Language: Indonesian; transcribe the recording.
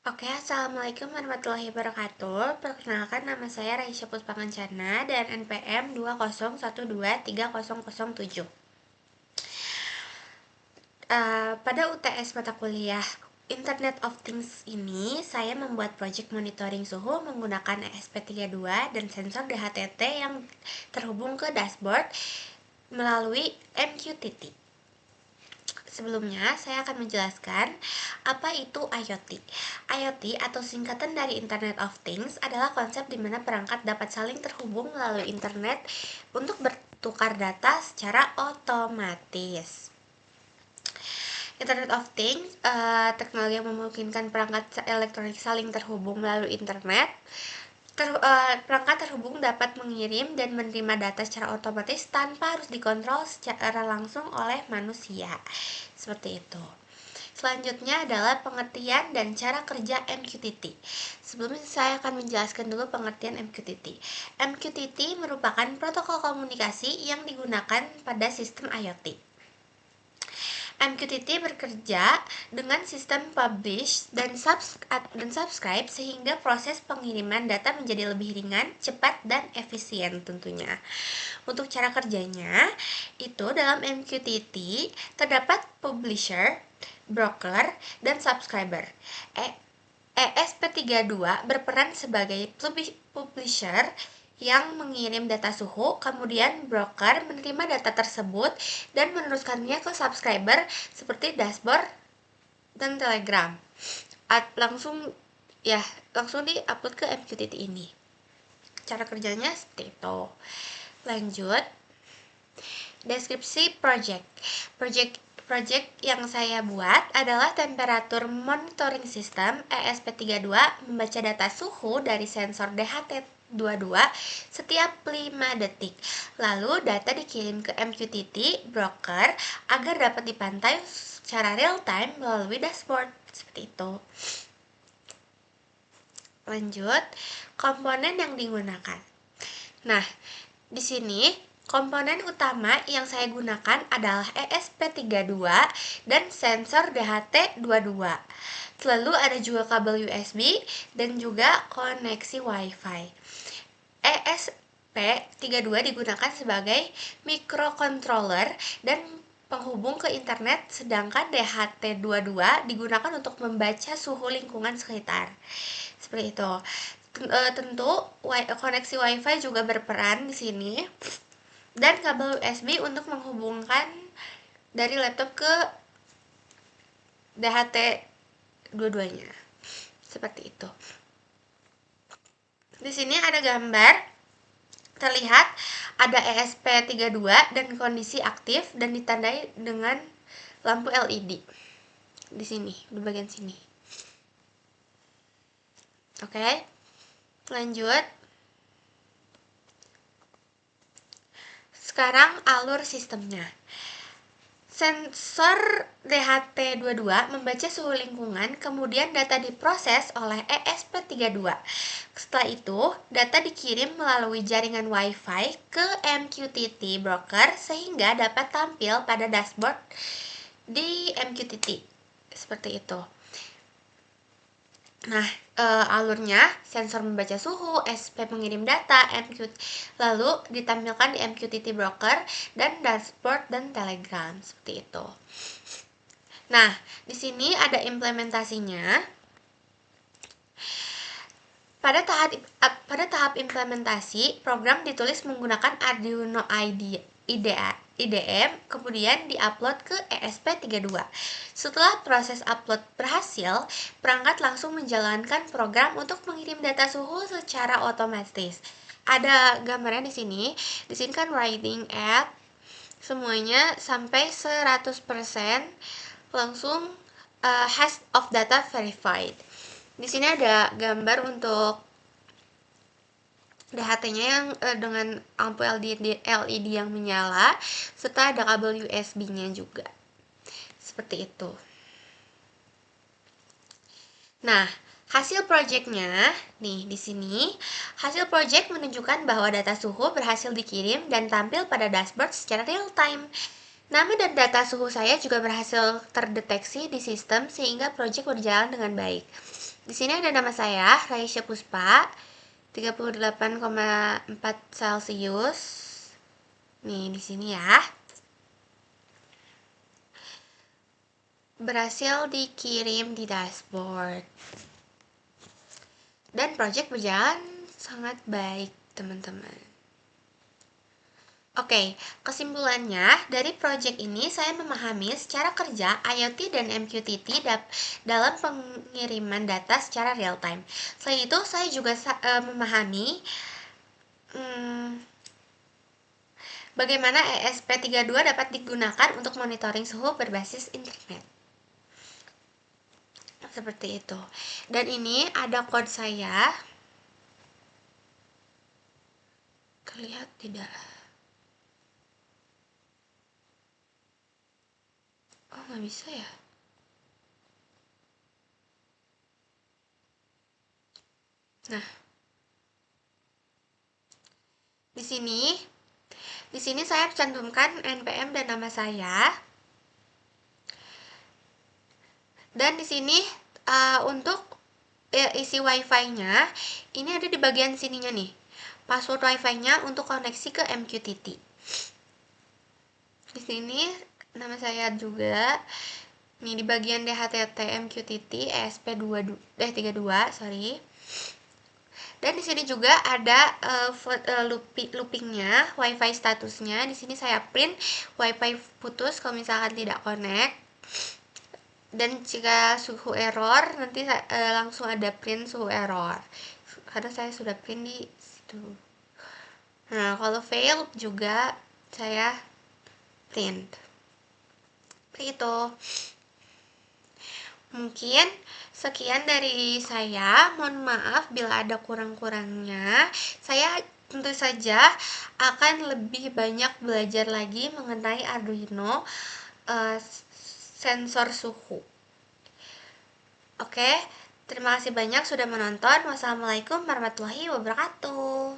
Oke, Assalamualaikum warahmatullahi wabarakatuh. Perkenalkan, nama saya Raisya Puspangancana dan NPM 201230007. Pada UTS mata kuliah Internet of Things ini, saya membuat project monitoring suhu menggunakan ESP32 dan sensor DHTT yang terhubung ke dashboard melalui MQTT. Sebelumnya, saya akan menjelaskan apa itu IoT. IoT atau singkatan dari Internet of Things adalah konsep di mana perangkat dapat saling terhubung melalui internet untuk bertukar data secara otomatis. Internet of Things, teknologi yang memungkinkan perangkat elektronik saling terhubung melalui internet. Perangkat terhubung dapat mengirim dan menerima data secara otomatis tanpa harus dikontrol secara langsung oleh manusia. Seperti itu. Selanjutnya adalah pengertian dan cara kerja MQTT. Sebelumnya saya akan menjelaskan dulu pengertian MQTT. MQTT merupakan protokol komunikasi yang digunakan pada sistem IoT. MQTT bekerja dengan sistem publish dan subscribe sehingga proses pengiriman data menjadi lebih ringan, cepat, dan efisien tentunya. Untuk cara kerjanya, itu dalam MQTT terdapat publisher, broker, dan subscriber. ESP32 berperan sebagai publisher yang mengirim data suhu, kemudian broker menerima data tersebut dan meneruskannya ke subscriber seperti dashboard dan Telegram. Langsung di-upload ke MQTT ini. Cara kerjanya seperti itu. Lanjut, deskripsi project yang saya buat adalah temperatur monitoring system ESP32 membaca data suhu dari sensor DHT22 setiap 5 detik. Lalu data dikirim ke MQTT broker agar dapat dipantau secara real time melalui dashboard. Seperti itu. Lanjut, komponen yang digunakan. Nah, di sini komponen utama yang saya gunakan adalah ESP32 dan sensor DHT22. Lalu ada juga kabel USB dan juga koneksi WiFi. ESP32 digunakan sebagai microcontroller dan penghubung ke internet, sedangkan DHT22 digunakan untuk membaca suhu lingkungan sekitar. Seperti itu. Tentu koneksi WiFi juga berperan di sini, dan kabel USB untuk menghubungkan dari laptop ke DHT dua-duanya. Seperti itu. Di sini ada gambar, terlihat ada ESP32 dan kondisi aktif dan ditandai dengan lampu LED. Di sini, di bagian sini. Oke. Lanjut. Sekarang alur sistemnya. Sensor DHT22 membaca suhu lingkungan, kemudian data diproses oleh ESP32. Setelah itu, data dikirim melalui jaringan WiFi ke MQTT broker sehingga dapat tampil pada dashboard di MQTT. Seperti itu. Nah, alurnya sensor membaca suhu, SP mengirim data, lalu ditampilkan di MQTT broker dan dashboard dan Telegram seperti itu. Nah, di sini ada implementasinya. Pada tahap implementasi, program ditulis menggunakan Arduino IDE, kemudian diupload ke ESP32. Setelah proses upload berhasil, perangkat langsung menjalankan program untuk mengirim data suhu secara otomatis. Ada gambarnya di sini. Di sini kan writing at semuanya sampai 100% langsung hash of data verified. Di sini ada gambar untuk DHT-nya yang dengan lampu LED yang menyala, serta ada kabel USB-nya juga. Seperti itu. Nah, hasil projectnya nih di sini. Hasil project menunjukkan bahwa data suhu berhasil dikirim dan tampil pada dashboard secara real time. Nama dan data suhu saya juga berhasil terdeteksi di sistem sehingga project berjalan dengan baik. Di sini ada nama saya, Raisya Puspa, 38,4 Celcius. Nih, di sini ya. Berhasil dikirim di dashboard. Dan project berjalan sangat baik, teman-teman. Oke, kesimpulannya dari project ini saya memahami secara kerja IoT dan MQTT dalam pengiriman data secara real time. Selain itu, saya juga memahami bagaimana ESP32 dapat digunakan untuk monitoring suhu berbasis internet. Seperti itu. Dan ini ada code saya. Kelihatan tidak? Oh, nggak bisa ya? Nah, di sini saya cantumkan NPM dan nama saya. Dan di sini untuk isi wifi-nya ini ada di bagian sininya nih. Password wifi-nya untuk koneksi ke MQTT. Di sini nama saya juga. Nih di bagian DHTT MQTT ESP32, sorry. Dan di sini juga ada loopingnya, wifi statusnya. Di sini saya print wifi putus kalau misalkan tidak connect. Dan jika suhu error, nanti langsung ada print suhu error. Karena saya sudah print di situ. Nah, kalau fail juga saya print. Itu. Mungkin sekian dari saya. Mohon maaf bila ada kurang-kurangnya. Saya tentu saja akan lebih banyak belajar lagi mengenai Arduino sensor suhu. Oke, terima kasih banyak sudah menonton. Wassalamualaikum warahmatullahi wabarakatuh.